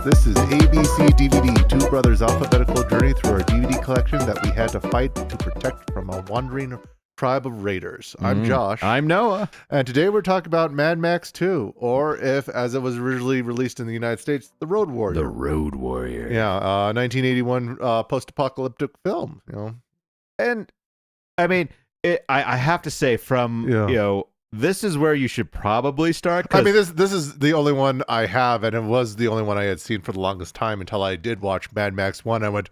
This is ABC DVD, Two Brothers' alphabetical journey through our DVD collection that we had to fight to protect from a wandering tribe of raiders. I'm Josh. I'm Noah. And today we're talking about Mad Max 2, or if, as it was originally released in the United States, The Road Warrior. The Road Warrior. Yeah, 1981 post-apocalyptic film, you know. And, I mean, I have to say this is where you should probably start. I mean, this is the only one I have, and it was the only one I had seen for the longest time until I did watch Mad Max 1. I went,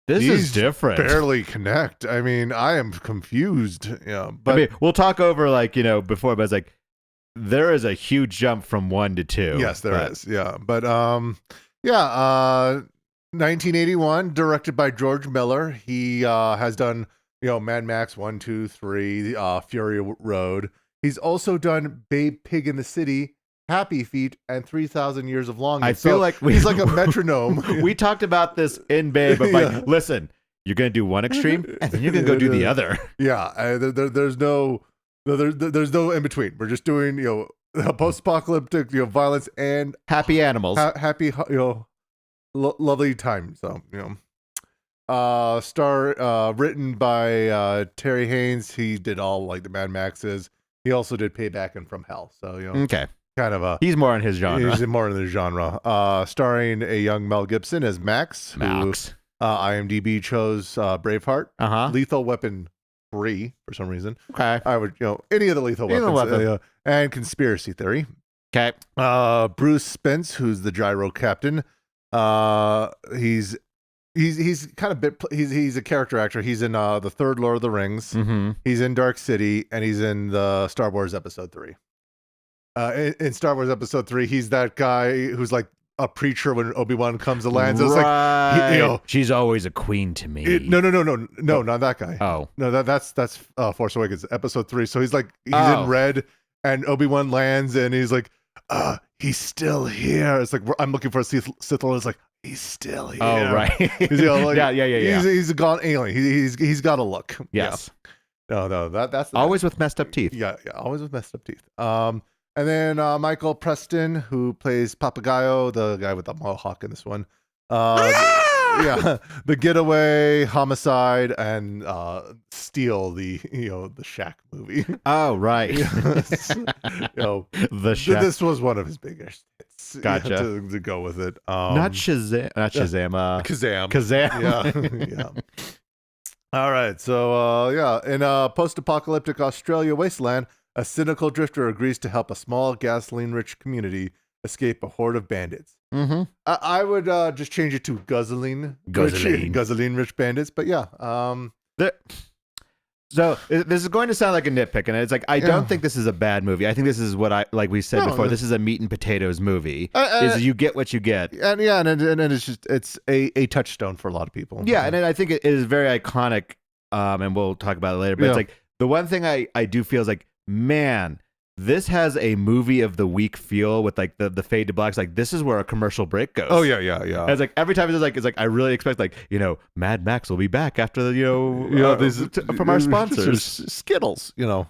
this is different. Barely connect. I mean, I am confused. Yeah, but I mean, we'll talk over before, but it's like there is a huge jump from 1 to 2. Yes, there is. Yeah, but 1981, directed by George Miller. He has done Mad Max 1, 2, 3, Fury Road. He's also done Babe Pig in the City, Happy Feet, and 3,000 Years of Longing. I feel like he's like a metronome. We taled about this in Babe, but listen, you're going to do one extreme, and then you're going to go do the other. Yeah, there's no in between. We're just doing post-apocalyptic violence and happy animals, happy lovely time. So written by Terry Haynes. He did all like the Mad Maxes. He also did Payback and From Hell. So okay, kind of he's more in his genre. He's more in the genre. Starring a young Mel Gibson as Max. Who, IMDb chose Braveheart, Lethal Weapon 3 for some reason. Okay, I would any of the Lethal Weapons, and Conspiracy Theory. Okay, Bruce Spence, who's the gyro captain. He's kind of he's a character actor. He's in the third Lord of the Rings. Mm-hmm. He's in Dark City, and he's in the Star Wars Episode 3. In Star Wars Episode 3, he's that guy who's like a preacher when Obi-Wan comes to land. So it's like she's always a queen to me. No, not that guy. Oh no, that's Force Awakens Episode 3. So he's in red, and Obi-Wan lands, and he's like, he's still here. It's like I'm looking for a Sith Lord. It's like, he's still here. Oh, right. He's a gone alien. He's got a look. Yes. Yeah. No, that's always with messed up teeth. Yeah, always with messed up teeth. And then Michael Preston, who plays Papagayo, the guy with the mohawk in this one. The Getaway, Homicide, and Steel, the Shack movie. Oh, right. The Shack. This was one of his biggest hits. Gotcha. To go with it. Not Shazam. Kazam. Yeah. All right. So in post-apocalyptic Australia wasteland, a cynical drifter agrees to help a small gasoline-rich community escape a horde of bandits. Mm-hmm. I would just change it to guzzling-rich bandits. But yeah. So this is going to sound like a nitpick, and it's like I don't think this is a bad movie. I think this is what we said before. This is a meat and potatoes movie. Is you get what you get, and it's a touchstone for a lot of people. Yeah, and I think it is very iconic. And we'll talk about it later. But it's like the one thing I do feel is like, man, this has a movie of the week feel with like the fade to blacks. Like this is where a commercial break goes. Oh yeah. And it's like every time it's like I really expect Mad Max will be back after from our sponsors. Skittles, when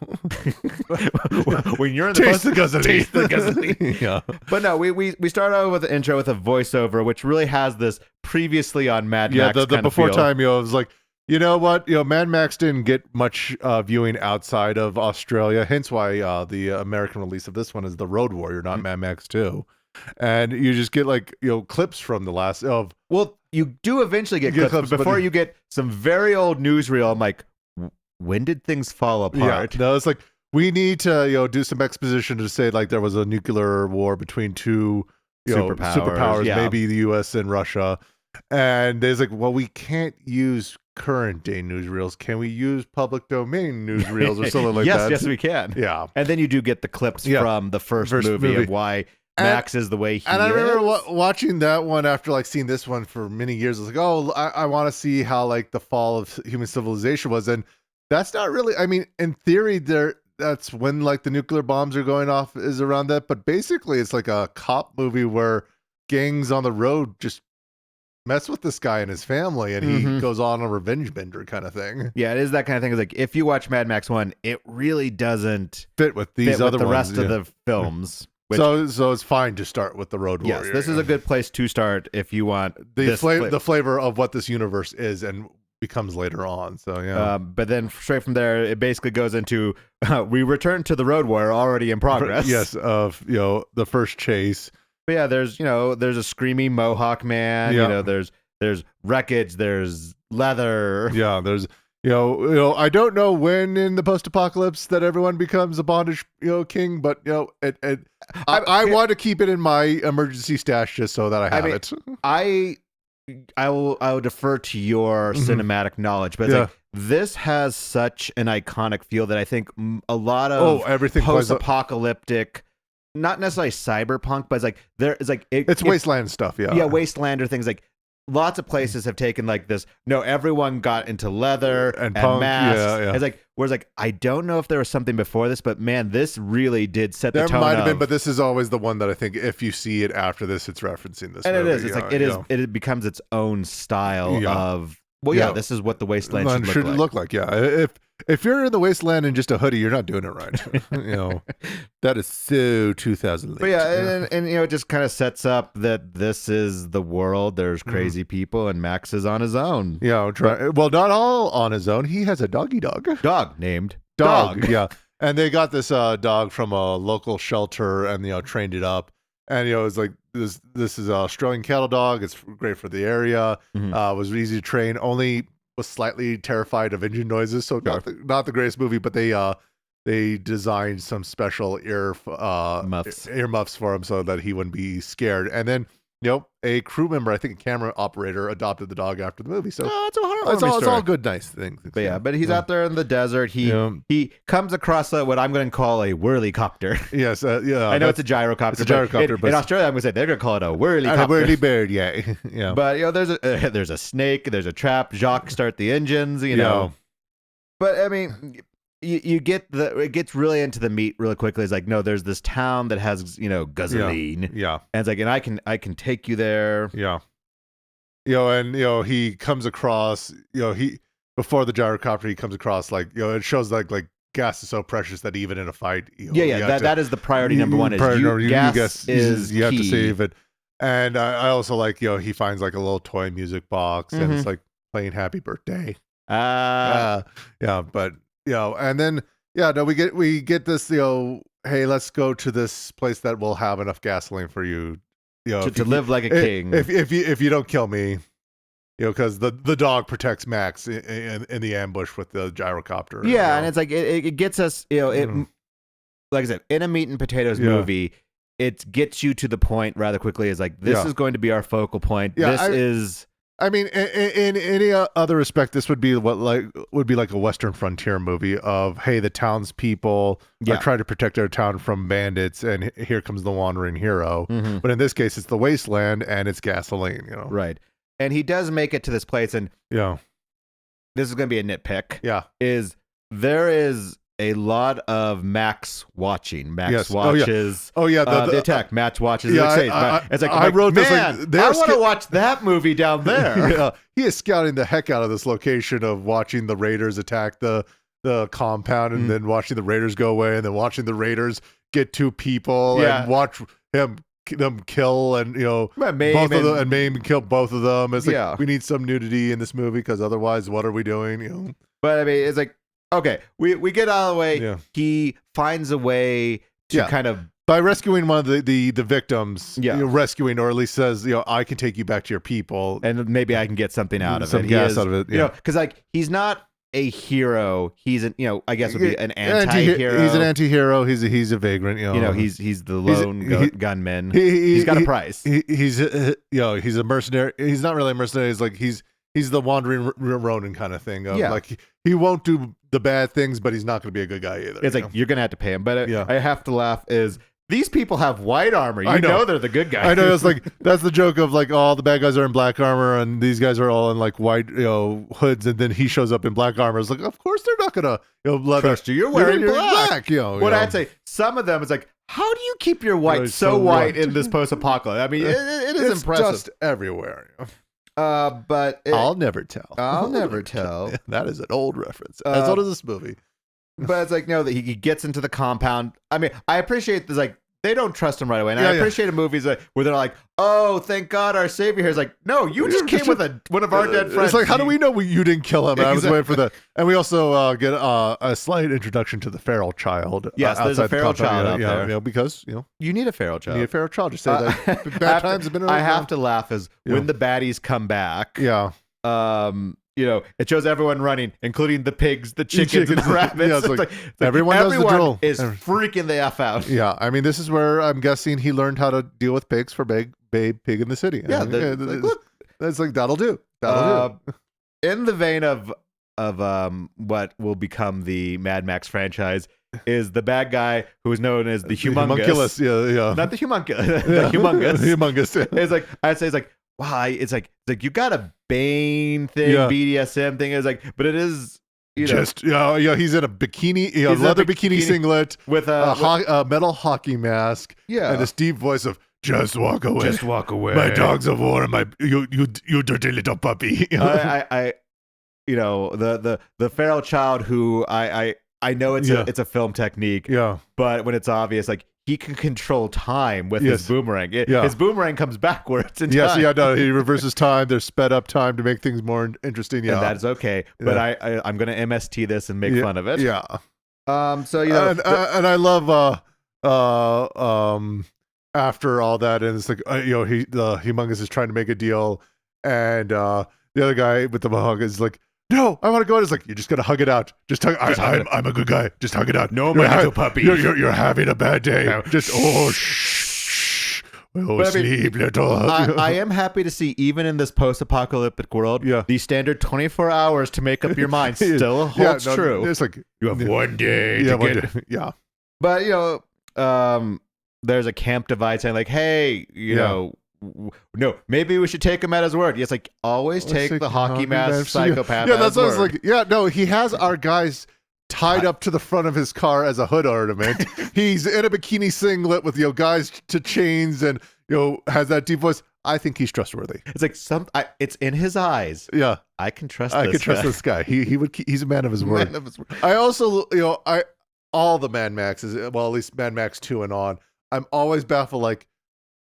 you're in taste the guzzling. Yeah. But no, we start out with the intro with a voiceover, which really has this previously on Mad Max. Yeah, the before time, it was like, you know what? Mad Max didn't get much viewing outside of Australia, hence why the American release of this one is The Road Warrior, not Mad Max 2. And you just get clips from the last of. Well, you do eventually get clips, but before you get some very old newsreel. I'm like, when did things fall apart? Yeah, no, it's like we need to do some exposition to say like there was a nuclear war between two superpowers, maybe the U.S. and Russia. And there's like, well, we can't use current day newsreels. Can we use public domain newsreels or something like that? Yes, we can. Yeah. And then you do get the clips from the first movie of why Max is the way he is. And I remember watching that one after seeing this one for many years. I was like, oh, I want to see how the fall of human civilization was. And that's not really, I mean, in theory, that's when the nuclear bombs are going off is around that. But basically it's like a cop movie where gangs on the road just mess with this guy and his family, and he goes on a revenge bender kind of thing. Yeah, it is that kind of thing. It's like if you watch Mad Max 1, it really doesn't fit with these other the ones, rest of the films. So it's fine to start with the Road Warrior. Yes, this is a good place to start if you want the flavor of what this universe is and becomes later on. So yeah. But then straight from there, it basically goes into we return to the Road Warrior already in progress. Yes, of the first chase. But yeah, there's a screaming Mohawk man. Yeah. There's wreckage. There's leather. Yeah, there's I don't know when in the post-apocalypse that everyone becomes a bondage king, but I want to keep it in my emergency stash just so that I have it. I will defer to your cinematic knowledge, but it's like this has such an iconic feel that I think a lot of everything post-apocalyptic, not necessarily cyberpunk, but it's wasteland stuff. Yeah, wasteland or things like. Lots of places have taken like this. No, everyone got into leather and punk, masks. Yeah. It's like, whereas like I don't know if there was something before this, but man, this really did set the tone. There might have been, but this is always the one that I think if you see it after this, it's referencing this. And movie, it is. It's like it is. It becomes its own style of. Well, this is what the wasteland should look like. Yeah, if you're in the wasteland in just a hoodie, you're not doing it right. That is so 2000. But yeah, and it just kind of sets up that this is the world. There's crazy people, and Max is on his own. Yeah, well, not all on his own. He has a dog named Dog. Yeah, and they got this dog from a local shelter, and trained it up. And it's like this is a Australian cattle dog. It's great for the area. Was easy to train. Only was slightly terrified of engine noises. So not the greatest movie, but they designed some special ear muffs for him so that he wouldn't be scared. And then a crew member, I think a camera operator, adopted the dog after the movie. So it's all good, nice things. But he's out there in the desert. He comes across what I'm going to call a whirlycopter. Yes, I know it's a gyrocopter. It's a gyrocopter, but in Australia, I'm going to say they're going to call it a whirlycopter. A whirlybird, yeah. But there's a snake, there's a trap. Jacques start the engines. But I mean. You get it gets really into the meat really quickly. It's like, no, there's this town that has gasoline. Yeah. And it's like, and I can take you there. Yeah. And he comes across, before the gyrocopter, he comes across it shows like gas is so precious that even in a fight, that is the priority number one. Gas is you have to save it. And I also like he finds like a little toy music box and it's like playing Happy Birthday. But. And then we get this hey, let's go to this place that will have enough gasoline for you to live like a king if you don't kill me, because the dog protects Max in the ambush with the gyrocopter. And it's like it gets us like I said, in a meat and potatoes movie, it gets you to the point rather quickly. Is like this is going to be our focal point. I mean, in any other respect, this would be like a Western frontier movie of, hey, the townspeople are trying to protect their town from bandits, and here comes the wandering hero. But in this case, it's the wasteland and it's gasoline. Right. And he does make it to this place, and this is going to be a nitpick. There is a lot of Max watching. Max watches. The attack. Max watches. It's like I wrote this. I want to watch that movie down there. He is scouting the heck out of this location of watching the Raiders attack the compound, and then watching the Raiders go away, and then watching the Raiders get two people, and watch them kill and maim and kill both of them. It's like we need some nudity in this movie because otherwise, what are we doing? But I mean, it's like. Okay, we get out of the way. Yeah. He finds a way to kind of by rescuing one of the victims. Rescuing, or at least says, I can take you back to your people, and maybe I can get something out of some gas out of it. Because like he's not a hero. He's I guess would be an anti-hero. He's an anti-hero. He's a vagrant. He's the lone gunman. He's got a price. He's a mercenary. He's not really a mercenary. He's like he's the wandering Ronin kind of thing. Like he won't do the bad things, but he's not going to be a good guy either. It's like you're going to have to pay him. But I have to laugh is these people have white armor. You know they're the good guys. I know. It's like that's the joke of like all the bad guys are in black armor and these guys are all in like white hoods, and then he shows up in black armor. It's like, of course they're not going to trust you. You're wearing black. What I'd say, some of them is like, how do you keep your white so white in this post-apocalypse? I mean, it is impressive. It's just everywhere. But I'll never tell. I'll never tell. That is an old reference. As old as this movie. But it's like, no, that he gets into the compound. I mean, I appreciate this. Like they don't trust him right away. And I appreciate movies where they're like, "Oh, thank God, our savior here." Is like, no, you just came with one of our dead friends. It's like, how do we know you didn't kill him? I was waiting for that. And we also get a slight introduction to the feral child. Yes, there's a feral child out there. Because you need a feral child. You need a feral child. Just say that bad times have been around. I have to laugh as when the baddies come back. Yeah. It shows everyone running, including the pigs, the chickens, and the rabbits. Yeah, it's like everyone knows the drill. Is freaking the F out. Yeah, I mean, this is where I'm guessing he learned how to deal with pigs for Babe Pig in the City. Yeah, look, it's like that'll do. In the vein of what will become the Mad Max franchise is the bad guy who is known as the Humongous. Yeah. Not the Humongous. The Humongous. Humongous. Yeah. It's like, I'd say it's like, wow, it's like you got a Bane thing, BDSM thing. It's like, but it is, he's in a bikini, leather bikini singlet with a metal hockey mask, and this deep voice of "Just walk away, just walk away. My dogs of war, and you dirty little puppy." The feral child who I know it's a film technique, but when it's obvious, like, he can control time with his boomerang. His boomerang comes backwards in time. He reverses time. There's sped up time to make things more interesting. Yeah, and that is okay. But I'm going to MST this and make fun of it. Yeah. So and I love after all that, and it's like the Humongous is trying to make a deal, and the other guy with the mohawk is like, "No, I want to go out." It's like, "You're just gonna hug it out. Just hug. I'm a good guy. Just hug it out. No, my little puppy. You're having a bad day. No. Just shh. Sleep, little." I am happy to see, even in this post-apocalyptic world, the standard 24 hours to make up your mind still holds true. It's like you have one day. Yeah. But there's a camp divide saying like, "Hey, no, maybe we should take him at his word." Yes, like, always take the hockey mask psychopath. Yeah, that's what I was like. Yeah, no, he has our guys tied up to the front of his car as a hood ornament. He's in a bikini singlet with guys to chains, and has that deep voice. I think he's trustworthy. It's like it's in his eyes. Yeah, I can trust. This guy. He's a man of his word. I also, all the Mad Maxes, well, at least Mad Max 2 and on, I'm always baffled. Like,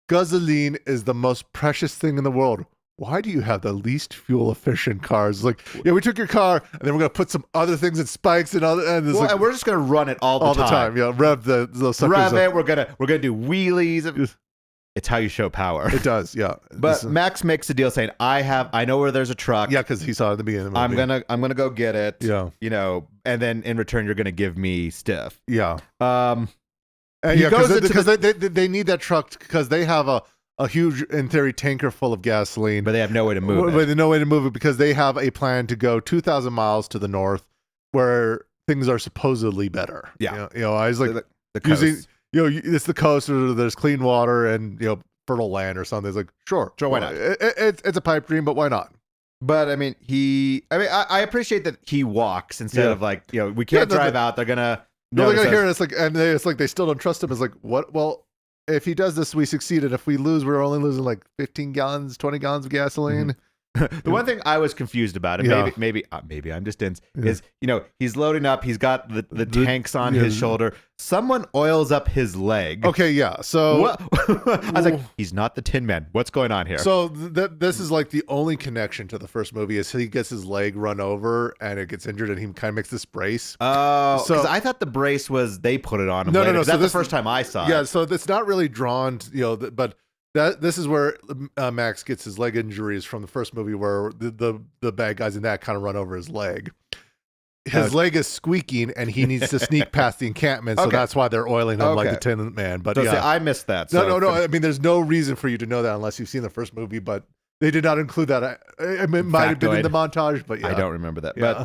gasoline is the most precious thing in the world. Why do you have the least fuel efficient cars? Like, we took your car and then we're gonna put some other things and spikes and other, and we're just gonna run it all the time. Yeah, rev those suckers. Rev it. We're gonna do wheelies. It's how you show power. It does, yeah. But Max makes a deal saying, "I know where there's a truck." Yeah, because he saw it at the beginning of the movie. I'm gonna go get it. Yeah, and then in return you're gonna give me stiff. Yeah. Because they need that truck because they have a huge, in theory, tanker full of gasoline. But they have no way to move it. But they have no way to move it because they have a plan to go 2,000 miles to the north where things are supposedly better. Yeah. I was like, the coast. Using, it's the coast, or there's clean water and, fertile land or something. It's like, sure, why not? It's a pipe dream, but why not? But I mean, I appreciate that he walks instead of like, we can't drive out. They're gonna. No, they're gonna hear it. It's like they still don't trust him. It's like, what? Well, if he does this, we succeeded. If we lose, we're only losing like 15 gallons, 20 gallons of gasoline. The one thing I was confused about, and maybe I'm just dense, is he's loading up. He's got the tanks on his shoulder. Someone oils up his leg. Okay, yeah. So I was like, he's not the Tin Man. What's going on here? So this is like the only connection to the first movie is he gets his leg run over and it gets injured, and he kind of makes this brace. Oh, because I thought the brace was they put it on him. No. So that's the first time I saw it. Yeah, so it's not really drawn, but. This is where Max gets his leg injuries from the first movie, where the bad guys in that kind of run over his leg. His leg is squeaking, and he needs to sneak past the encampment, so that's why they're oiling him like the Tin Man. But see, I missed that. No. I mean, there's no reason for you to know that unless you've seen the first movie, but they did not include that. It might have been in the montage, but I don't remember that. Yeah.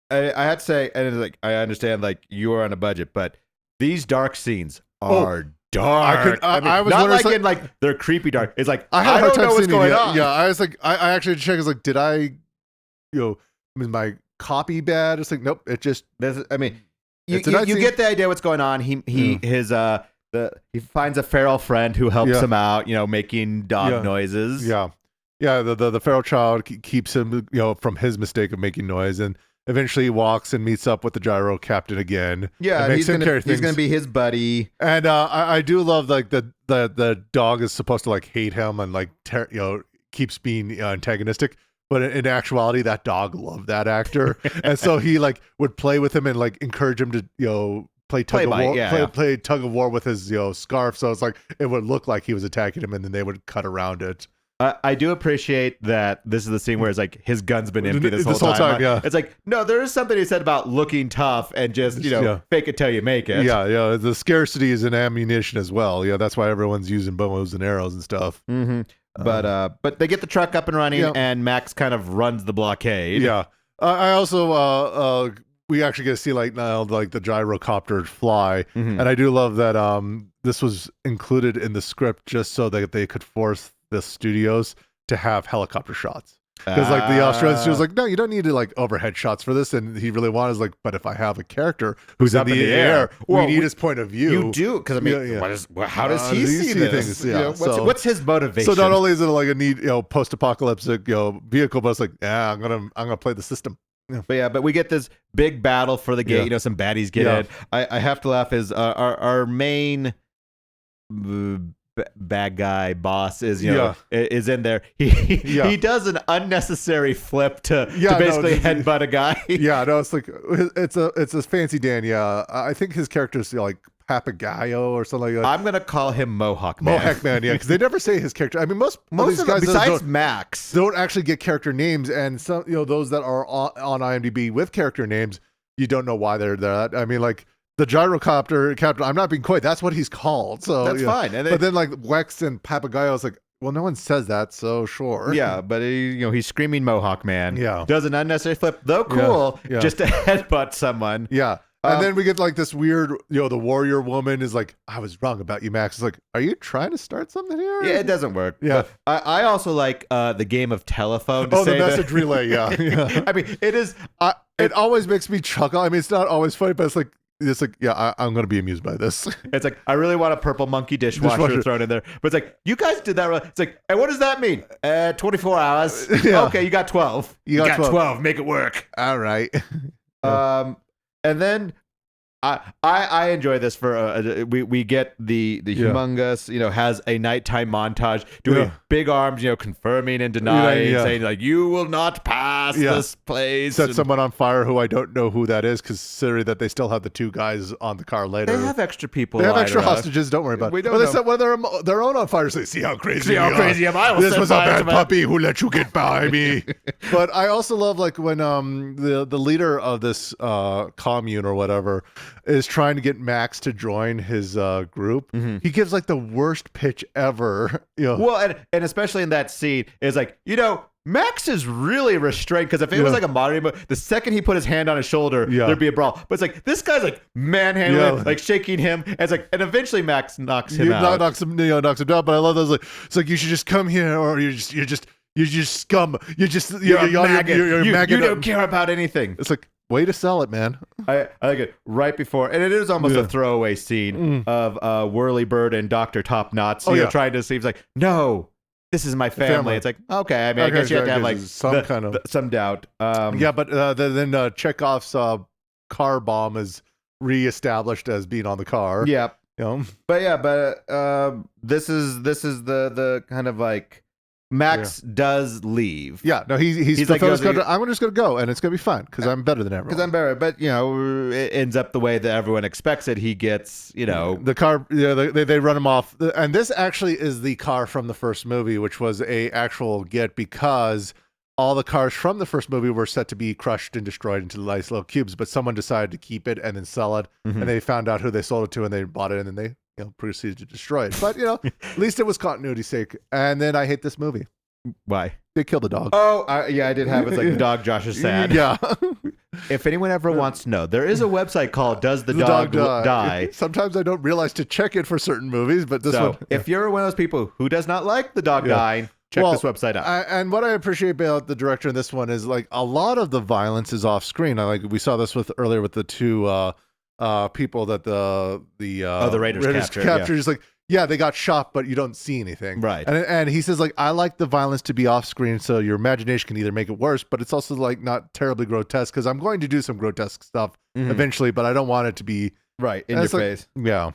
But I had to say, and it's like, I understand, like, you are on a budget, but these dark scenes are dark. I was not like in like they're creepy dark. It's like I don't know what's going on. Yeah, I was like, I actually checked. I was like, did I, is my copy bad? It's like, nope. It just. I mean, you get the idea what's going on. He finds a feral friend who helps him out. Making dog noises. Yeah. The feral child keeps him from his mistake of making noise, and eventually he walks and meets up with the gyro captain again. Yeah, and he's gonna be his buddy. And I do love like the dog is supposed to like hate him and like keeps being antagonistic. But in actuality, that dog loved that actor, and so he like would play with him and like encourage him to play tug of war with his scarf. So it's like it would look like he was attacking him, and then they would cut around it. I do appreciate that this is the scene where it's like his gun's been empty this whole time. Yeah. It's like, no, there is something he said about looking tough and just fake it till you make it. Yeah. The scarcity is in ammunition as well. Yeah, that's why everyone's using bows and arrows and stuff. Mm-hmm. But they get the truck up and running, and Max kind of runs the blockade. Yeah. I also we actually get to see like now like the gyrocopter fly, and I do love that this was included in the script just so that they could force the studios to have helicopter shots. Because like the Australian studio was like, no, you don't need to like overhead shots for this, and he really wanted like, but if I have a character who's up in the air, we need his point of view. You do, because I mean, how does he see this? Things? Yeah. What's his motivation? So not only is it like a neat post-apocalyptic vehicle, but it's like, yeah, I'm gonna play the system. Yeah. But we get this big battle for the gate. Some baddies get in. I have to laugh. Is our main bad guy boss is is in there. He does an unnecessary flip to basically headbutt a guy. It's like it's a fancy Dan. I think his character's like Papagayo or something like that. I'm gonna call him Mohawk Man, because they never say his character. I mean, most of these guys besides Max don't actually get character names, and some those that are on IMDb with character names, you don't know why they're there. I mean, like the gyrocopter captain, I'm not being coy, that's what he's called, so that's fine. And but then like Wex and Papagayo is like, well, no one says that, so sure. Yeah, but he's screaming Mohawk Man. Yeah, does an unnecessary flip, though cool, just to headbutt someone. Yeah. And then we get like this weird, the warrior woman is like, I was wrong about you, Max. It's like, are you trying to start something here? Yeah, it doesn't work. Yeah. But I also like the game of telephone. The message relay. Yeah. I mean, it is. It always makes me chuckle. I mean, it's not always funny, but it's like, I'm going to be amused by this. It's like, I really want a purple monkey dishwasher thrown in there. But it's like, you guys did that right. It's like, hey, what does that mean? 24 hours. Yeah. Okay, you got 12. You got 12. Make it work. All right. And then I enjoy this for we get the humongous has a nighttime montage doing big arms confirming and denying, saying like, you will not pass this place. Set someone on fire who I don't know who that is, considering that they still have the two guys on the car later. They have extra people. They have extra hostages. Don't worry about it. We don't know. They set one of their own on fire. So see how crazy am I? This was a bad puppy who let you get by me. But I also love like when the leader of this commune or whatever is trying to get Max to join his group. He gives like the worst pitch ever. Well, and especially in that scene is like, Max is really restrained, because if it was like a modern movie, the second he put his hand on his shoulder, there'd be a brawl. But it's like, this guy's like manhandling, like shaking him. And it's like, and eventually Max knocks him out. Knocks him down. But I love those. Like, it's like, you should just come here, or you're just scum. You're a maggot. You don't care about anything. It's like, way to sell it, man. I like it right before, and it is almost a throwaway scene of Whirlybird and Dr. Top Knots trying to see. He's like, no, this is my family. It's like, okay, I mean, I guess you have to have like some doubt. But then Chekhov's car bomb is reestablished as being on the car. Yeah. But this is the kind of like, Max does leave. Yeah, no, he's like, I'm just gonna go, and it's gonna be fine because I'm better than everyone. Because I'm better, but it ends up the way that everyone expects it. He gets, the car. They run him off, and this actually is the car from the first movie, which was a actual get, because all the cars from the first movie were set to be crushed and destroyed into nice little cubes, but someone decided to keep it and then sell it, and they found out who they sold it to, and they bought it, and then they proceeded to destroy it. But at least it was continuity's sake. And then I hate this movie. Why? They killed the dog. Oh, I did have it. It's like, the dog Josh is sad. Yeah. If anyone ever wants to know, there is a website called Does the Dog Die? Sometimes I don't realize to check it for certain movies, but this one. If you're one of those people who does not like the dog dying, check this website out. And what I appreciate about the director in this one is like a lot of the violence is off screen. We saw this earlier with the two people that the Raiders captured. Just like, yeah, they got shot, but you don't see anything. Right. And he says, like, I like the violence to be off screen, so your imagination can either make it worse, but it's also like not terribly grotesque, because I'm going to do some grotesque stuff eventually, but I don't want it to be right in your face. Yeah.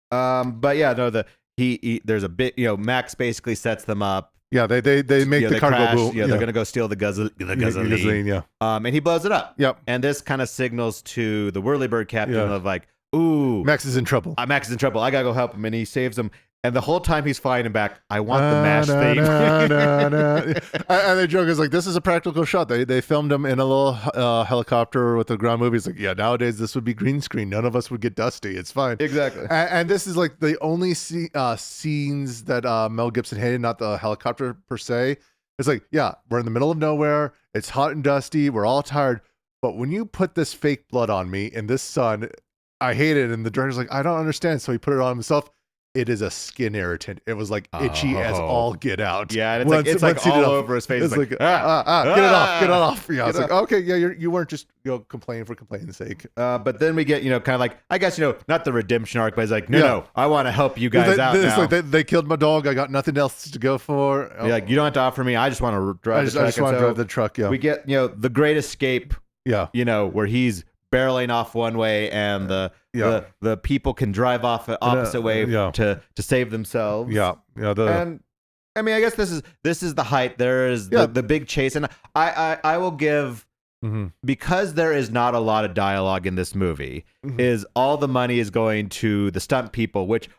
But yeah, no, there's a bit, Max basically sets them up. Yeah, they make the cargo crash, boom. They're gonna go steal the gasoline. Yeah. And he blows it up. Yep. And this kind of signals to the Whirlybird captain of like, ooh, Max is in trouble. Max is in trouble. I gotta go help him, and he saves him. And the whole time he's flying him back, I want the MASH theme. And the joke is like, this is a practical shot. They filmed him in a little helicopter with the ground movie. It's like, yeah, nowadays this would be green screen. None of us would get dusty. It's fine. Exactly. And this is like the only scenes that Mel Gibson hated, not the helicopter per se. It's like, yeah, we're in the middle of nowhere. It's hot and dusty. We're all tired. But when you put this fake blood on me in this sun, I hate it. And the director's like, I don't understand. So he put it on himself. It is a skin irritant. It was like itchy as all get out. Yeah, and it's like all over his face. It's like, get it off. Yeah, it's like, okay, yeah, you weren't just complaining for complaining's sake. But then we get kind of like, I guess not the redemption arc, but it's like, no, I want to help you guys out now. It's like they killed my dog. I got nothing else to go for. Like, you don't have to offer me. I just want to drive the truck. I just want to drive the truck. Yeah, we get the Great Escape. Yeah, where he's barreling off one way and the people can drive off the opposite way to save themselves. Yeah. And I mean, I guess this is the height. There is the big chase, and I will give because there is not a lot of dialogue in this movie. Is all the money is going to the stunt people, which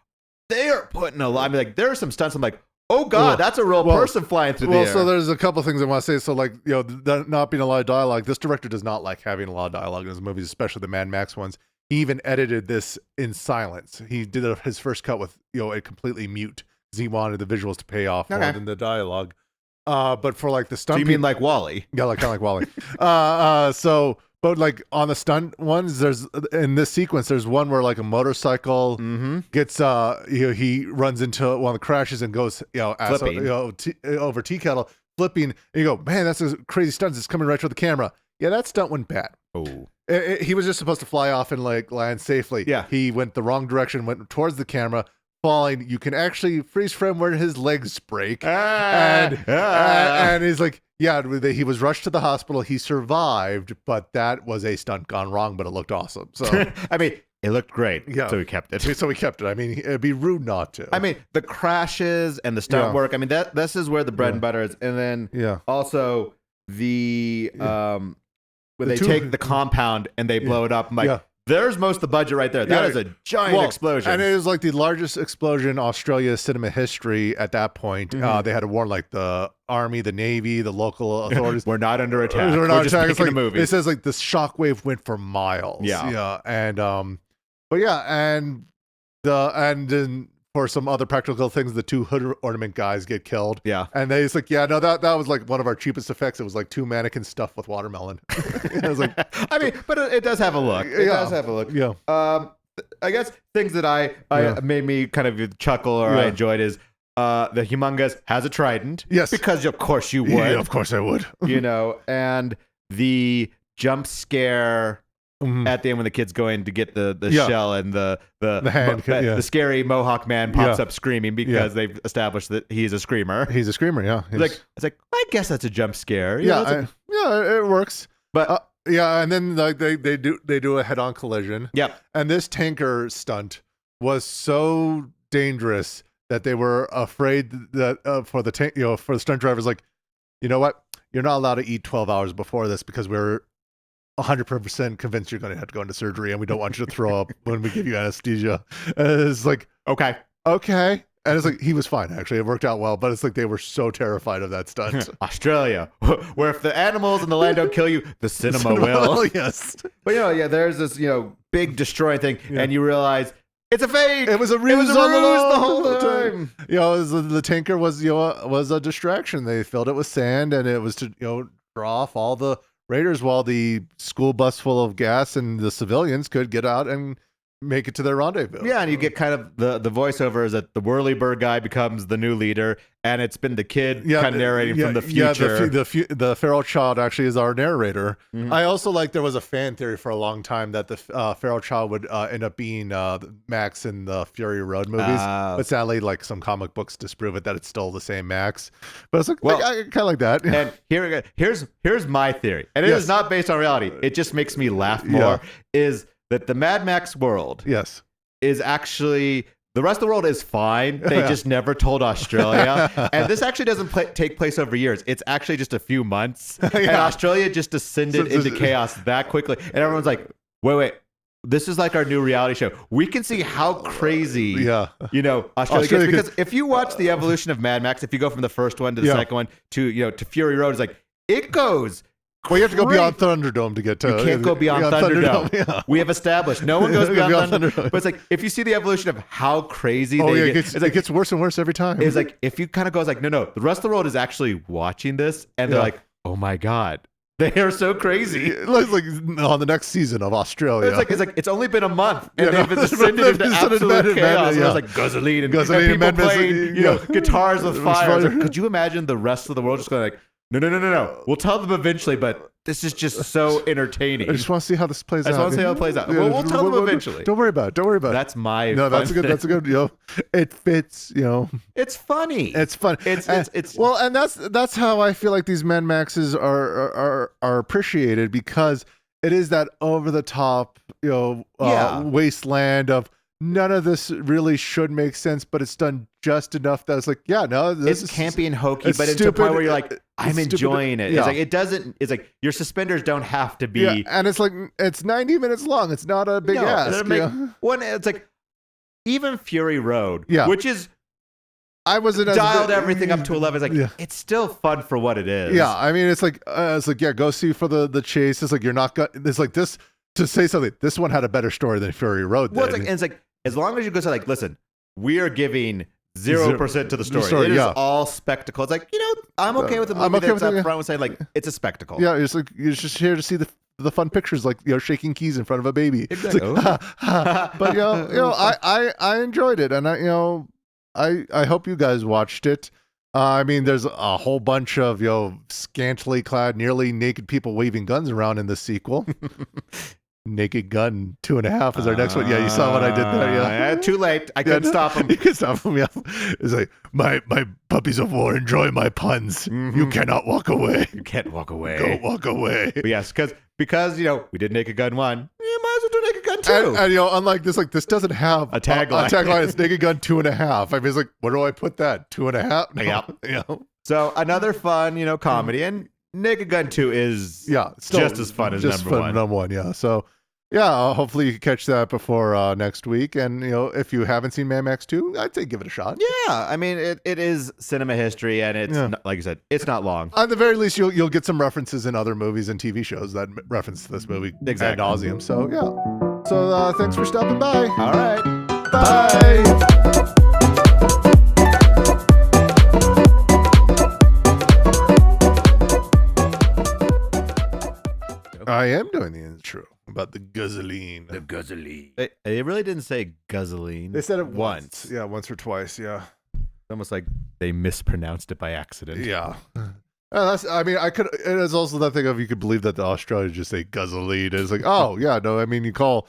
they are putting a lot. I mean, like there are some stunts. I'm like, oh God, that's a real person flying through the air. So there's a couple things I want to say. So like, there not being a lot of dialogue, this director does not like having a lot of dialogue in his movies, especially the Mad Max ones. He even edited this in silence. He did his first cut with, a completely mute because he wanted the visuals to pay off more than the dialogue. But for like the stunt, so you mean like Wall-E? Yeah, like kind of like Wall-E. But like on the stunt ones, there's in this sequence, there's one where like a motorcycle gets he runs into one of the crashes and goes over tea kettle flipping. And you go, man, that's a crazy stunt. It's coming right toward the camera. Yeah, that stunt went bad. Oh, he was just supposed to fly off and like land safely. Yeah, he went the wrong direction, went towards the camera. Falling, you can actually freeze frame where his legs break, and he's like, yeah, he was rushed to the hospital. He survived, but that was a stunt gone wrong, but it looked awesome. So I mean, it looked great. Yeah, so we kept it. I mean, it'd be rude not to. I mean, the crashes and the stunt work. I mean, this is where the bread and butter is, and then also the when they take the compound and they blow it up. I'm like. There's most of the budget right there. That is a giant explosion. And it was like the largest explosion in Australia's cinema history at that point. They had to warn like the army, the navy, the local authorities. We're not under attack. We're not just making a movie. It says like the shockwave went for miles. Yeah. And then for some other practical things, the two hood ornament guys get killed. Yeah. And it's like, that was like one of our cheapest effects. It was like two mannequins stuffed with watermelon. I was like, I mean, but it does have a look. It does have a look. Yeah. I guess things that I made me kind of chuckle or I enjoyed is the Humongous has a trident. Yes. Because of course you would. Yeah, of course I would. And the jump scare at the end when the kid's going to get the shell and the scary Mohawk man pops up screaming because they've established that he's a screamer. He's a screamer, yeah. It's like I guess that's a jump scare. It works. But and then like they do a head-on collision. Yep. And this tanker stunt was so dangerous that they were afraid that for the stunt drivers, like, you know what? You're not allowed to eat 12 hours before this because we're 100% convinced you're going to have to go into surgery and we don't want you to throw up when we give you anesthesia. And it's like, okay. And it's like, he was fine, actually. It worked out well, but it's like they were so terrified of that stunt. Australia, where if the animals in the land don't kill you, the cinema will. Yes. But, there's this, big destroying thing, and you realize it's a fake. It was a ruse, the whole time. The tanker was a distraction. They filled it with sand, and it was to, draw off all the raiders while the school bus full of gas and the civilians could get out and make it to their rendezvous. Yeah, and you get kind of the voiceover is that the Whirlybird guy becomes the new leader, and it's been the kid kind of narrating from the future. Yeah, the feral child actually is our narrator. I also like there was a fan theory for a long time that the feral child would end up being Max in the Fury Road movies, but sadly, like some comic books disprove it that it's still the same Max. But it's like, well, I kind of like that. And here's my theory, and it is not based on reality. It just makes me laugh more. Is that the Mad Max world? Yes. Is actually the rest of the world is fine. They just never told Australia, and this actually doesn't take place over years. It's actually just a few months, and Australia just descended into chaos that quickly, and everyone's like, "Wait, this is like our new reality show. We can see how crazy, Australia gets." Because if you watch the evolution of Mad Max, if you go from the first one to the second one to to Fury Road, it's like it goes. Well, you have to go beyond Thunderdome to get to. You can't go beyond Thunderdome. Yeah. We have established no one goes beyond Thunderdome. But it's like if you see the evolution of how crazy they get, it gets worse and worse every time. It's like if you kind of go like, no, the rest of the world is actually watching this, and they're like, oh my god, they are so crazy. It's like on the next season of Australia. It's like it's only been a month, and they've descended into absolute chaos. It's like guzzling and people playing, guitars with fire. Like, could you imagine the rest of the world just going like? No. We'll tell them eventually, but this is just so entertaining. I just want to see how this plays out. I just want to see how it plays out. Yeah, we'll tell them eventually. Don't worry about it. That's my that's a good it fits, It's funny. It's fun. It's well, and that's how I feel like these Mad Maxes are appreciated, because it is that over the top, wasteland of none of this really should make sense, but it's done just enough that it's like, this is campy and hokey, but it's to the point where you're like, I'm enjoying it. It's like it's like your suspenders don't have to be, and it's like it's 90 minutes long. It's not a big ask. It's like even Fury Road, which is dialed everything up to 11. It's like it's still fun for what it is. Yeah, I mean, it's like go see for the chase. It's like you're not gonna. It's like this to say something. This one had a better story than Fury Road. Well, it's like as long as you go to like, listen, we are giving 0% to the story. It is all spectacle. It's like, I'm okay with the movie that's up front and saying like it's a spectacle. Yeah, it's like you're just here to see the fun pictures, like shaking keys in front of a baby. Exactly. Like, but I enjoyed it, and I hope you guys watched it. I mean, there's a whole bunch of scantily clad, nearly naked people waving guns around in the sequel. Naked Gun 2.5 is our next one. Yeah, you saw what I did there. Yeah, too late. I couldn't stop him. You couldn't stop him. Yeah, it's like my puppies of war. Enjoy my puns. Mm-hmm. You cannot walk away. You can't walk away. Don't walk away. But yes, because we did Naked Gun 1. You might as well do Naked Gun 2. And unlike this, like this doesn't have a tagline. A tagline. It's Naked Gun 2.5. I mean, it's like, where do I put that? 2.5? No. Yep. So another fun, comedy, and Naked Gun 2 is just as fun as number one. Yeah. So hopefully you can catch that before next week. And if you haven't seen Mad Max 2, I'd say give it a shot. Yeah, I mean it is cinema history, and it's not, like I said, it's not long. At the very least, you'll get some references in other movies and TV shows that reference this movie ad nauseum. So So thanks for stopping by. All right, bye. I am doing the intro about the guzzling. The guzzling. They really didn't say guzzling. They said it once. Yeah, once or twice. Yeah. It's almost like they mispronounced it by accident. Yeah. It is also that thing of you could believe that the Australians just say guzzling. It's like, oh yeah, no, I mean you call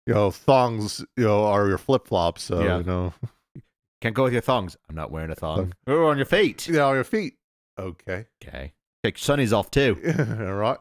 thongs are your flip flops. So can't go with your thongs. I'm not wearing a thong. Or on your feet. Yeah, on your feet. Okay. Take your sunnies off too. All right.